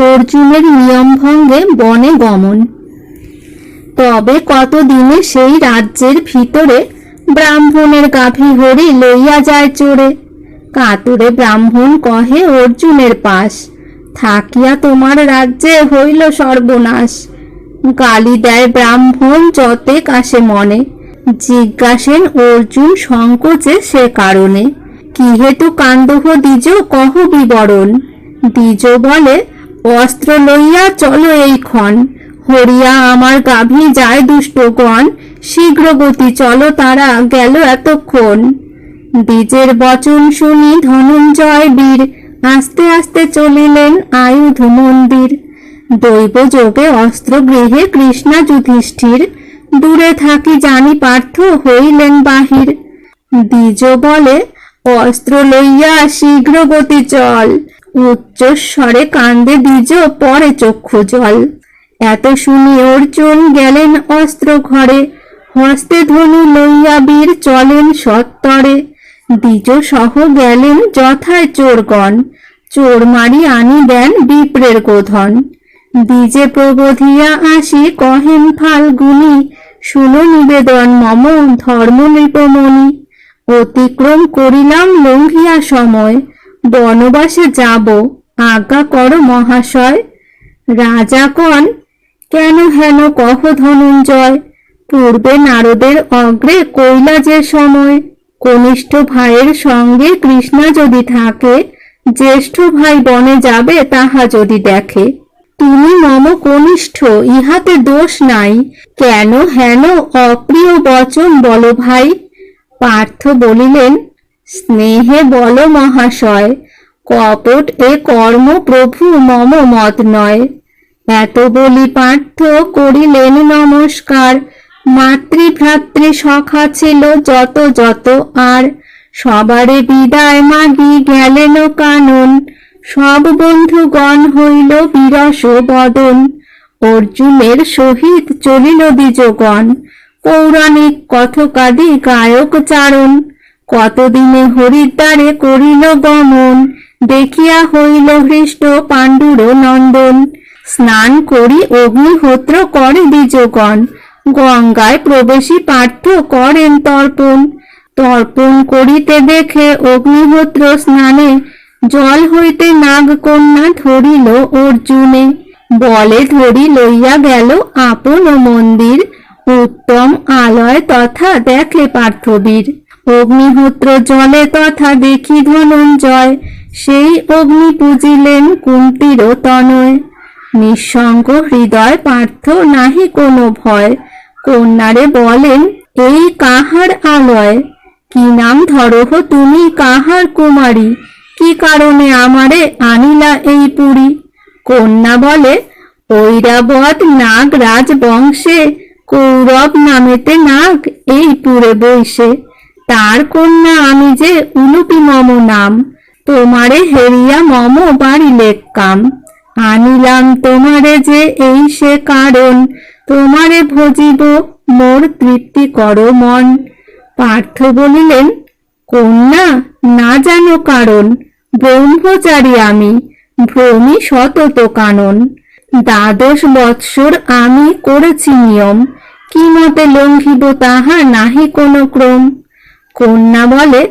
অর্জুনের নিয়ম ভঙ্গে বনে গমন। তবে কতদিনে সেই রাজ্যের ভিতরে ব্রাহ্মণের গাভী হরি লইয়া যায় চোরে। কাতরে ব্রাহ্মণ কহে অর্জুনের পাশ, থাকিয়া তোমার রাজ্যে হইল সর্বনাশ। গালি দেয় ব্রাহ্মণ যতে কাশে মনে, জিজ্ঞাসেন অর্জুন সংকোচে সে কারণে। কি হেতু কান্দহ দ্বিজ কহ বিবরণ। দ্বিজ বলে অস্ত্র লইয়া চলো এইক্ষণ, হরিয়া আমার গাভী যায় দুষ্টগণ, শীঘ্র গতি চলো তারা গেল এতক্ষণ। দ্বিজের বচন শুনি ধনঞ্জয় বীর, আস্তে আস্তে চলিলেন আয়ুধ মন্দির। দৈব যোগে অস্ত্র গৃহে কৃষ্ণা যুধিষ্ঠির, দূরে থাকি জানি পার্থ হইলেন বাহির। দ্বিজ বলে অস্ত্র লইয়া শীঘ্র গতি চল, উচ্চস্বরে কান্দে দ্বিজ পরে চক্ষু জল। এত শুনি অর্জুন গেলেন অস্ত্র ঘরে, হস্তে ধনু লইয়া বীর চলেন সত্তরে। দ্বিজ সহ গেলেন যথায় চোরগণ, চোর মারি আনি দেন বিপ্রের গোধন। দ্বিজে প্রবোধিয়া আসি কহেন ফাল্গুনি, শুনো নিবেদন মম ধর্ম নৃপমণি। অতিক্রম করিলাম লঙ্ঘিয়া সময়, বনবাসে যাব আজ্ঞা কর মহাশয়। রাজাগণ কেন হেন কহ ধনঞ্জয়, পূর্বে নারদের অগ্রে কইলা যে সময়। কনিষ্ঠ ভাইয়ের সঙ্গে কৃষ্ণা যদি থাকে, জ্যেষ্ঠ ভাই বনে যাবে তাহা যদি দেখে। তুমি মম কনিষ্ঠ ইহাতে দোষ নাই, কেন হেন অপ্রিয় বচন বলো ভাই। পার্থ বলিলেন স্নেহে বল মহাশয়, কপট এ কর্ম প্রভু মম মত নয়। এত বলি পার্থ করিলেন নমস্কার, মাতৃভ্রাতৃ সখা ছিল যত যত আর। সবারে বিদায় মাগি গেলেন কানন, সব বন্ধুগণ হইল বিরস বদন। অর্জুনের সহিত চলিল দ্বিজগণ, পৌরাণিক কথকাদি গায়ক চারণ। কতদিনে হরিদ্বারে করিল গমন, দেখিয়া হইল হৃষ্ট পাণ্ডুর নন্দন। স্নান করি অগ্নিহোত্র করে দ্বিজগণ, গঙ্গায় প্রবেশী পার্থ করেন তর্পণ। তর্পণ করিতে দেখে অগ্নিহোত্র স্নানে, জল হইতে নাগকন্যা ধরিল অর্জুনে। বলে ধরি লইয়া গেল আপন মন্দির, উত্তম আলয় তথা দেখে পার্থবীর। অগ্নিহোত্র জলে তথা দেখি ধনঞ্জয়, সেই অগ্নি পূজিলেন কুন্তীর তনয়। নিঃসঙ্গ হৃদয় পার্থ নাহি কোনো ভয়, কন্যারে বলেন এই কাহার আলয়। কি নাম ধরহ তুমি কাহার কুমারী, কি কারণে আমারে আনিলা এই পুরী। কন্যা বলে ঐরাবত নাগ রাজ বংশে, কৌরব নামেতে নাগ এই পুরে বৈশে। তার কন্যা আমি যে উলুপি মম নাম, তোমারে হেরিয়া মম বাড়িলে কাম। আনিলাম তোমারে যে এই সে কারণ, তোমারে ভজিব মোর তৃপ্তি করো মন। পার্থ বলিলেন কন্যা না জানো কারণ, ব্রহ্মচারী আমি ভ্রমি সতত কানন। 12 বৎসর আমি করেছি নিয়ম, কি মতে লঙ্ঘিব তাহা নাহি কোনো ক্রম। কন্যা বলে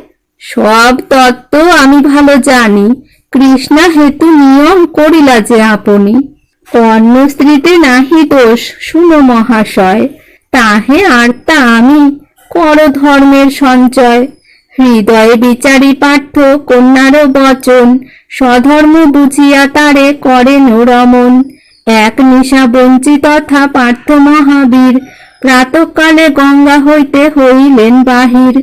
সব তত্ত্ব আমি ভালো জানি, কৃষ্ণা হেতু নিয়ম করিলা যে আপনি। কর্ণ স্ত্রীতে নাহি দোষ শুনো মহাশয়, তাহে আর্তা আমি কর ধর্মের সঞ্চয়। হৃদয়ে বিচারি পার্থ কন্যার বচন, স্বধর্ম বুঝিয়া তারে করেন রমন। এক নিশা বঞ্চিত তথা পার্থ মহাবীর, প্রাতঃকালে গঙ্গা হইতে হইলেন বাহির।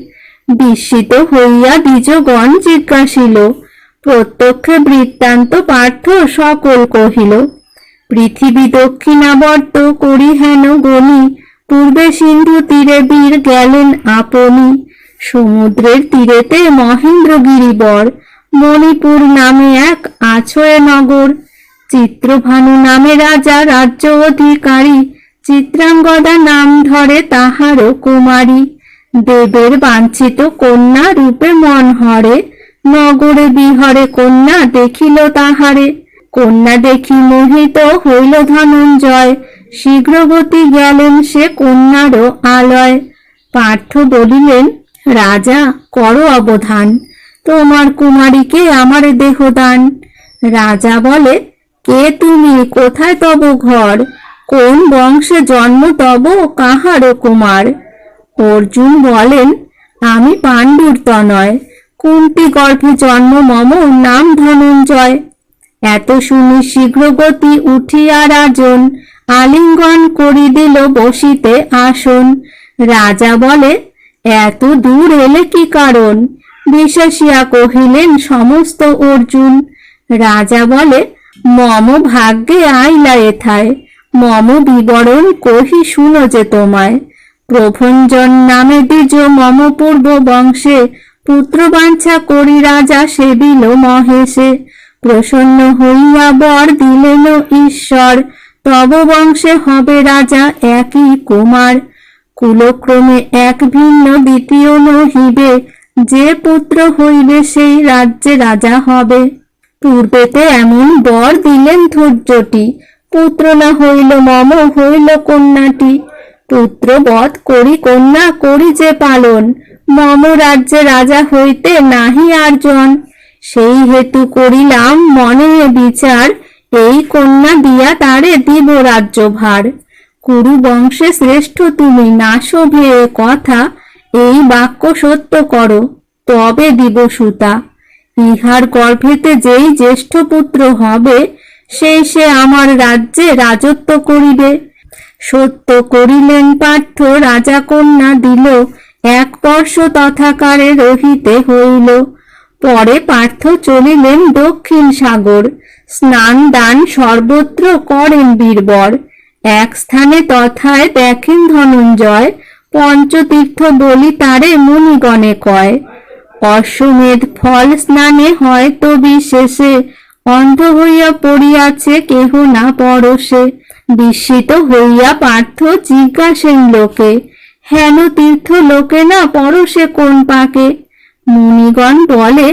বিস্মিত হইয়া দ্বিজগণ জিজ্ঞাসিল, প্রত্যক্ষে বৃত্তান্ত পার্থ সকল কহিল। পৃথিবী দক্ষিণাবর্ত করি হেন গণি, পূর্বে সিন্ধু তীরে বীর গেলেন আপনি। সমুদ্রের তীরেতে মহেন্দ্রগিরিবর, মণিপুর নামে এক আছয়ে নগর। চিত্রভানু নামে রাজা রাজ্য অধিকারী, চিত্রাঙ্গদা নাম ধরে তাহারও কুমারী। দেবের বাঞ্ছিত কন্যা রূপে মন হরে, নগরে বিহরে কন্যা দেখিল তাহারে। কন্যা দেখি মোহিত হইল ধনঞ্জয়, শীঘ্রগতি গেলেন সে কন্যারও আলয়। পার্থ বলিলেন, রাজা করো অবধান, তোমার কুমারীকে আমার দেহদান। রাজা বলে, কে তুমি, কোথায় তব ঘর, কোন বংশে জন্ম তব, কাহার কুমার? অর্জুন বলেন, আমি পাণ্ডুর তনয়, কুন্তি গর্ভে জন্ম মম, নাম ধনঞ্জয়। এত শুনি শীঘ্রগতি উঠিয়া রাজন, আলিঙ্গন করি দিল বসিতে আসন। রাজা বলে, এত দূর এলে কি কারণ? বিশ্বাসিয়া কহিলেন সমস্ত অর্জুন। রাজা বলে, মম ভাগ্যে আইলা এথায়, মম বিবরণ কহি শুনো যে তোমায়। প্রভঞ্জন নামে দ্বিজ মম পূর্ব বংশে, পুত্র বাঞ্ছা করি রাজা সেবিল মহেশে। প্রসন্ন হইয়া বর দিলেন ঈশ্বর, তব বংশে হবে রাজা একই কুমার। কুলক্রমে এক ভিন্ন দ্বিতীয় নহিবে, যে পুত্র হইবে সেই রাজ্যে রাজা হবে। পূর্বেতে এমন বর দিলেন ধৈর্যটি, পুত্র না হইল মম, হইল কন্যাটি। পুত্র বধ করি কন্যা করি যে পালন, মম রাজ্যে রাজা হইতে নাহি আর জন। সেই হেতু করিলাম মনে বিচার, এই কন্যা দিয়া তারে দিব রাজ্যভার। কুরু বংশে শ্রেষ্ঠ তুমি, না শোভে এ কথা, এই বাক্য সত্য করো, তবে দিব সুতা। ইহার গর্ভেতে যেই জ্যেষ্ঠ পুত্র হবে, সেই সে আমার রাজ্যে রাজত্ব করিবে। সত্য করিলেন পার্থ, রাজা কন্যা দিল, এক বর্ষ তথাকারে রহিতে হইল। পরে পার্থ চলিলেন দক্ষিণ সাগর, স্নান দান সর্বত্র করেন বীরবর। এক স্থানে তথায় দেখেন ধনঞ্জয়, পঞ্চতীর্থ বলি তারে মুনিগণে কয়। অশ্বমেধ ফল স্নানে হয়তো বিশেষে, অন্ধ হইয়া পড়িয়াছে কেহ না পরশে। বিস্মিত হইয়া পার্থ জিজ্ঞাসেন লোকে, হেন তীর্থ লোকে না পরশে কোন পাকে? মুনিগণ বলে,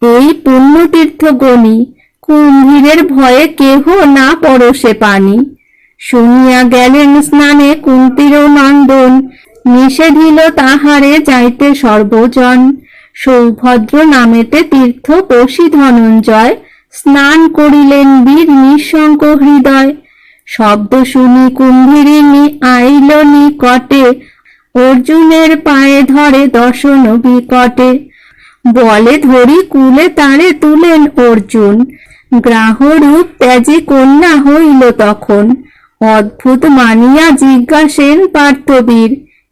এই পুণ্যতীর্থ গণি, কুম্ভীরের ভয়ে কেহ না পরশে পানি। শুনিয়া গেলেন স্নানে কুন্তির নন্দন, নিষেধিল তাহারে যাইতে সর্বজন। সৌভদ্র নামেতে তীর্থ পশি ধনঞ্জয়, স্নান করিলেন বীর নিঃশঙ্ক হৃদয়। শব্দ শুনি কুম্ভীরিণী আইল নিকটে, অর্জুনের পায়ে ধরে দর্শন বিকটে। বলে ধরি কুলে তারে তুলেন অর্জুন, গ্রাহরূপ ত্যাজি কন্যা হইল তখন। অদ্ভুত মানিয়া জিজ্ঞাসেন পার্থবীর,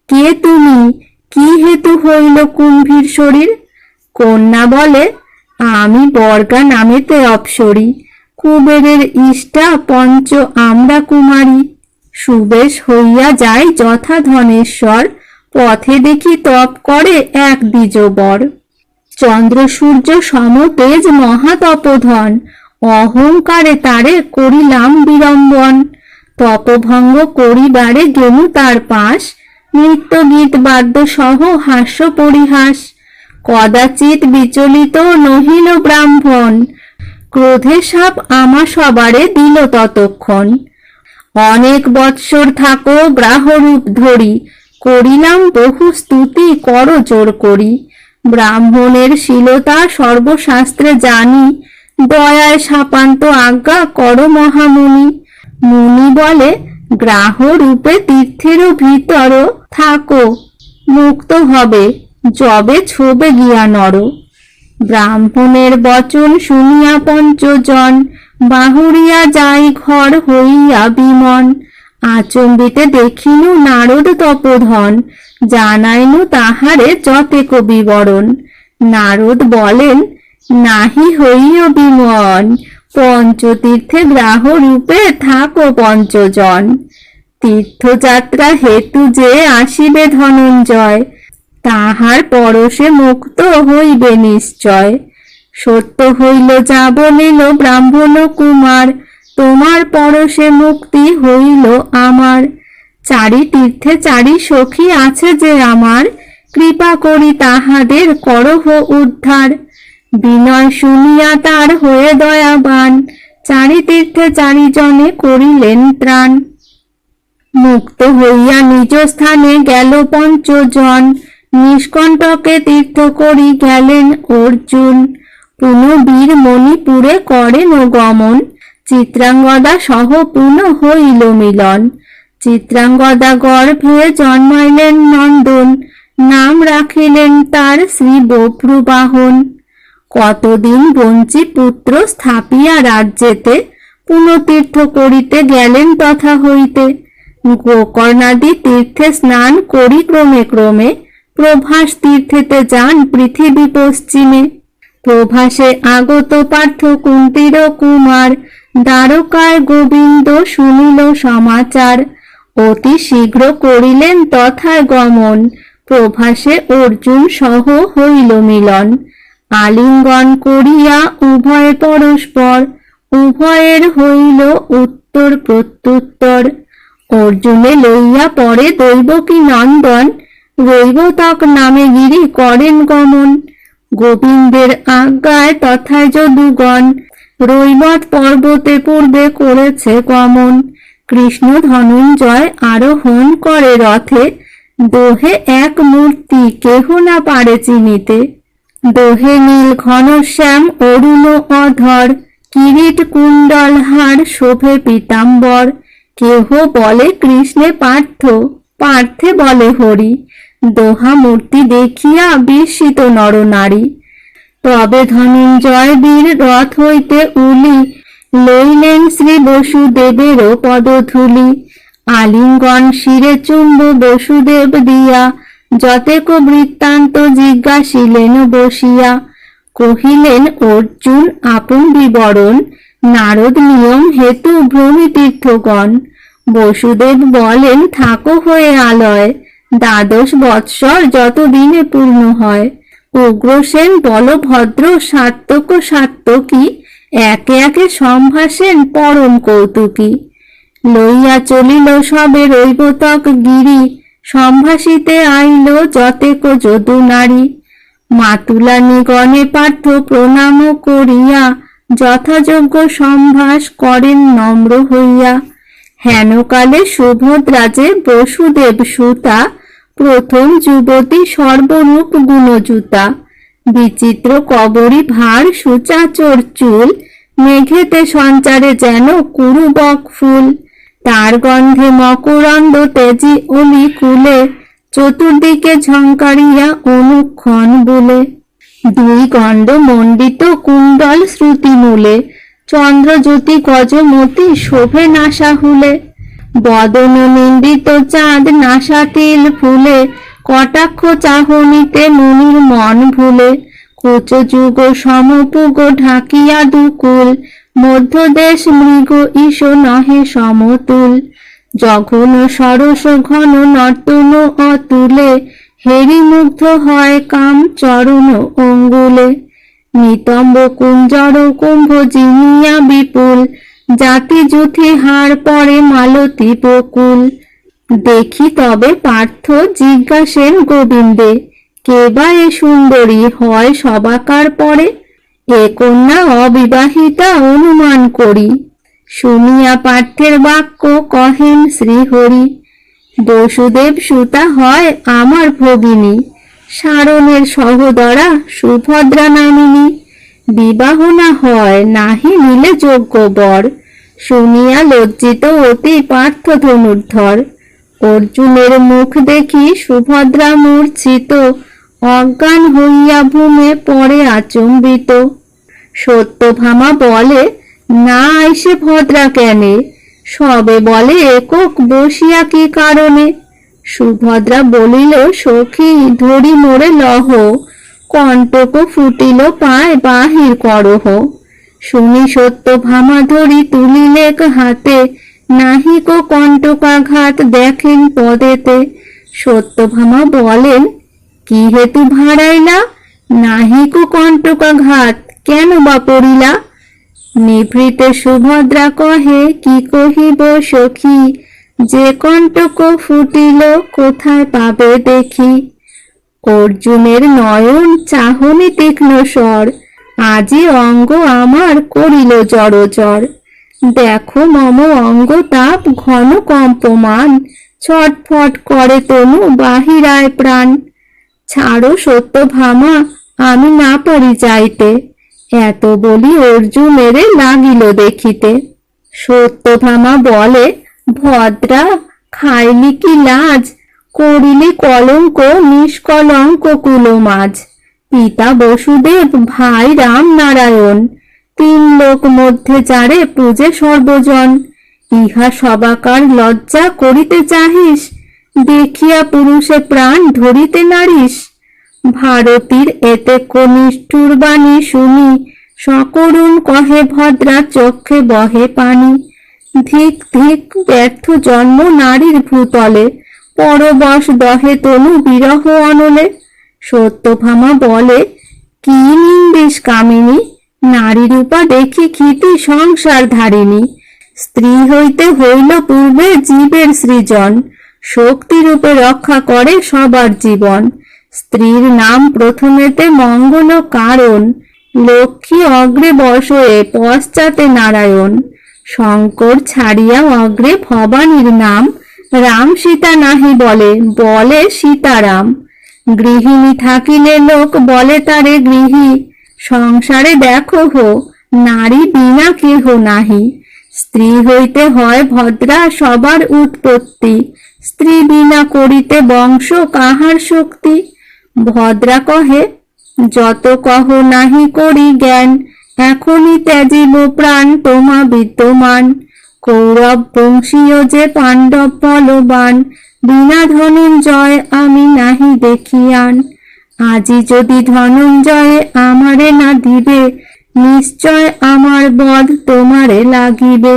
কে তুমি, কি হেতু হইল কুম্ভীর শরীর? কন্যা বলে, আমি বর্গা নামেতে অপ্সরী, কুবেরের ইষ্টা পঞ্চ আমরা কুমারী। সুবেশ হইয়া যাই যথা ধনেশ্বর, পথে দেখি তপ করে এক দ্বিজবর। চন্দ্র সূর্য সম তেজ মহাতপধন, অহংকারে তারে করিলাম বিড়ম্বন। তপভঙ্গ করিবারে গেনু তার পাশ, নৃত্য গীত বাদ্য সহ হাস্য পরিহাস। কদাচিৎ বিচলিত নহিল ব্রাহ্মণ, ক্রোধে সাপ আমা সবারে দিল ততক্ষণ। অনেক বৎসর থাকো গ্রাহরূপ ধরি, করিলাম বহু স্তুতি কর জোর করি। ব্রাহ্মণের শীলতা সর্বশাস্ত্রে জানি, দয়ায় শাপান্ত আজ্ঞা কর মহামুনি। মুনি বলে, গ্রাহ রূপে তীর্থেরও ভিতর থাকো, মুক্ত হবে যবে ছোবে গিয়া নর। ব্রাহ্মণের বচন শুনিয়া পঞ্চজন, বাহুরিয়া যাই ঘর হইয়া বিমন। আচম্বিতে দেখিনু নারদ তপোধন, জানাইনু তাহারে যতেক বিবরণ। নারদ বলেন, নাহি হইও বিমন, পঞ্চতীর্থে গ্রাহ রূপে থাকো পঞ্চজন। তীর্থযাত্রা হেতু যে আসিবে ধনঞ্জয়, তাহার পরশে মুক্ত হইবে নিশ্চয়। সত্য হইল যা বলিল ব্রাহ্মণ কুমার, তোমার পরশে মুক্তি হইল আমার। চারি তীর্থে চারি সখী আছে যে আমার, কৃপা করি তাহাদের করহ উদ্ধার। বিনয় শুনিয়া তার হয়ে দয়াবান, চারিতীর্থে চারিজনে করিলেন ত্রাণ। মুক্ত হইয়া নিজ স্থানে গেল পঞ্চজন, নিষ্কণ্টকে তীর্থ করি গেলেন অর্জুন। পুনঃ বীর মণিপুরে করেন গমন, চিত্রাঙ্গদা সহ পুনঃ হইল মিলন। চিত্রাঙ্গদা গর্ভে জন্মাইলেন নন্দন, নাম রাখিলেন তার শ্রী বভ্রুবাহন। কতদিন বঞ্চি পুত্র স্থাপিয়া রাজ্যেতে, পুনঃতীর্থ করিতে গেলেন তথা হইতে। গোকর্ণাদি তীর্থে স্নান করি ক্রমে ক্রমে, প্রভাস তীর্থেতে যান পৃথিবী পশ্চিমে। প্রভাসে আগত পার্থ কুন্তীর কুমার, দ্বারকায় গোবিন্দ শুনিল সমাচার। অতি শীঘ্র করিলেন তথায় গমন, প্রভাসে অর্জুন সহ হইল মিলন। আলিঙ্গন করিয়া উভয় পরস্পর, উভয়ের হইল উত্তর প্রত্যুত্তর। অর্জুনে লইয়া পরে দৈবকী নন্দন, রৈবতক নামে গিরি করেন গমন। গোবিন্দের আজ্ঞায় তথায় যদুগণ, রৈবত পর্বতে পূর্বে করেছে গমন। কৃষ্ণ ধনঞ্জয় আরোহণ করে রথে, দোহে এক মূর্তি কেহ না পারে চিনিতে। দোহে নীল ঘনশ্যাম অরুণ অধর, কিরীট কুণ্ডল হার শোভে পীতাম্বর। কেহ বলে কৃষ্ণে পার্থ, পার্থে বলে হরি, দোহা মূর্তি দেখিয়া বিস্মিত নরনারী। তবে ধনঞ্জয় বীর রথ হইতে উলি, লইলেন শ্রী বসুদেবেরও পদধূলি। আলিঙ্গন শিরে চুম্ব বসুদেব দিয়া, যতেক বৃত্তান্ত জিজ্ঞাসিলেন বসিয়া। কহিলেন অর্জুন আপন বিবরণ, নারদ নিয়ম হেতু ভ্রমি তীর্থগণ। বসুদেব বলেন থাকো হয়ে আলয়, দ্বাদশ বৎসর যতদিনে পূর্ণ হয়। উগ্রসেন বলভদ্র সাত্তক সাত্তকী, একে একে সম্ভাসেন পরম কৌতুকী। লইয়া চলিল সবে রৈবতক গিরি, সম্ভাসিতে আইল যতেক যদু নারী। মাতুলা নিগণে পার্থ প্রণাম করিয়া, যথাযোগ্য সম্ভাস করেন নম্র হইয়া। হেনকালে সুভদ্রা যে বসুদেব সুতা, প্রথম যুবতী সর্বরূপ গুণযুতা। বিচিত্র কবরী ভার সুচাচর চুল, মেঘেতে সঞ্চারে যেন কুরুবক ফুল। তার গন্ধে মকরন্দ তেজি অলি কুলে, চতুর্দিকে ঝঙ্কারিয়া অনুক্ষণ বুলে। দুই গণ্ড মণ্ডিত কুণ্ডল শ্রুতিমূলে, চন্দ্রজ্যোতি গজমতি শোভে নাসাহুলে। বদন নিন্দিত চাঁদ নাসাতিল ফুলে, কটাক্ষ চাহনিতে মুনির মন ভুলে। কুচযুগ সমপুগ ঢাকিয়া দুকুল, মধ্যদেশ মৃগ ঈশ নহে সমতুল। জঘন সরস ঘন নর্তন অতুলে, হেরি মুগ্ধ হয় কাম চরণ অঙ্গুলে। নিতম্ব কুঞ্জর কুম্ভ জিনিয়া বিপুল, জাতি জুথি হাড় পরে মালতী বকুল। দেখি তবে পার্থ জিজ্ঞাসেন গোবিন্দে, কে বা এ সুন্দরী হয় সবাকার পরে। এ কন্যা অবিবাহিতা অনুমান করি, শুনিয়া পার্থের বাক্য কহেন শ্রীহরি। বসুদেব সুতা হয় আমার ভগিনী, সারণের সহোদরা সুভদ্রা নামিনী। বিবাহ না হয় নাহি মিলে যোগ্য বর, শুনিয়া লজ্জিত অতি পার্থ ধনুর্ধর। অর্জুনের মুখ দেখি সুভদ্রা মূর্ছিত, অজ্ঞান হইয়া ভূমে পড়ে আচম্বিত। সত্যভামা বলে না আইসে ভদ্রা কেনে, সবে বলে একক বসিয়া কি কারণে। সুভদ্রা বলিল সখী ধরি মোরে লহ, কণ্টক ফুটিল পায় বাহির করহ। শুনি সত্যভামা ধরি তুলিলেক হাতে, নাহিক কণ্টকাঘাত দেখেন পদেতে। সত্যভামা বলেন কি হেতু ভাড়াইলা, নাহিক কণ্টকাঘাত কেন বা পড়িলা। নিভৃতে সুভদ্রা কহে কি কহিব সখী, যে কণ্টক ফুটিল কোথায় পাবে দেখি। অর্জুনের নয়ন চাহনি তীক্ষ্ণ স্বর, আজি অঙ্গ আমার করিল জড়জড়। দেখো মম অঙ্গ তাপ ঘন কম্পমান, ছটফট করে তনু বাহিরায় প্রাণ। ছাড়ো সত্যভামা, আমি না পারি যাইতে, এত বলি অর্জুনেরে লাগিল দেখিতে। সত্যভামা বলে, ভদ্রা খাইলি কি লাজ, করিলি কলঙ্ক নিষ্কলঙ্ক কুলমাজ। পিতা বসুদেব ভাই রাম নারায়ণ, তিন লোক মধ্যে যারে পূজে সর্বজন। ইহা সবাকার লজ্জা করিতে চাহিস, দেখিয়া পুরুষে প্রাণ ধরিতে নারিস। ভারতীর এতে কনিষ্ঠুর বাণী শুনি, সকরুণ কহে ভদ্রা চক্ষে বহে পানি। ধিক ধিক ব্যর্থ জন্ম নারীর ভূতলে, পরবশ দহে তনু বিরহ অনলে। সত্যভামা বলে, কি নিন্দিস কামিনী, নারী রূপা দেখি ক্ষিতি সংসার ধারিণী। স্ত্রী হইতে হইল পূর্বে জীবের সৃজন, শক্তি রূপে রক্ষা করে সবার জীবন। স্ত্রীর নাম প্রথমেতে মঙ্গল কারণ, লক্ষ্মী অগ্রে বসয়ে পশ্চাতে নারায়ণ। শঙ্কর ছাড়িয়া অগ্রে ভবানীর নাম, রাম সীতা নাহি বলে, বলে সীতারাম। গৃহিণী থাকিলে লোক বলে তারে গৃহী, সংসারে দেখো হো নারী বিনা কেহ নাহি। স্ত্রী হইতে হয় ভদ্রা সবার উৎপত্তি, স্ত্রী বিনা করিতে বংশ কাহার শক্তি। ভদ্রা কহে, যত কহ নাহি করি জ্ঞান, এখনই ত্যাজিব প্রাণ তোমা বিদ্যমান। কৌরব বংশীয় যে পাণ্ডব বলবান, বিনা ধনঞ্জয় আমি নাহি দেখিয়ান। আজি যদি ধনঞ্জয়ে আমারে না দিবে, নিশ্চয় আমার বধ তোমারে লাগিবে।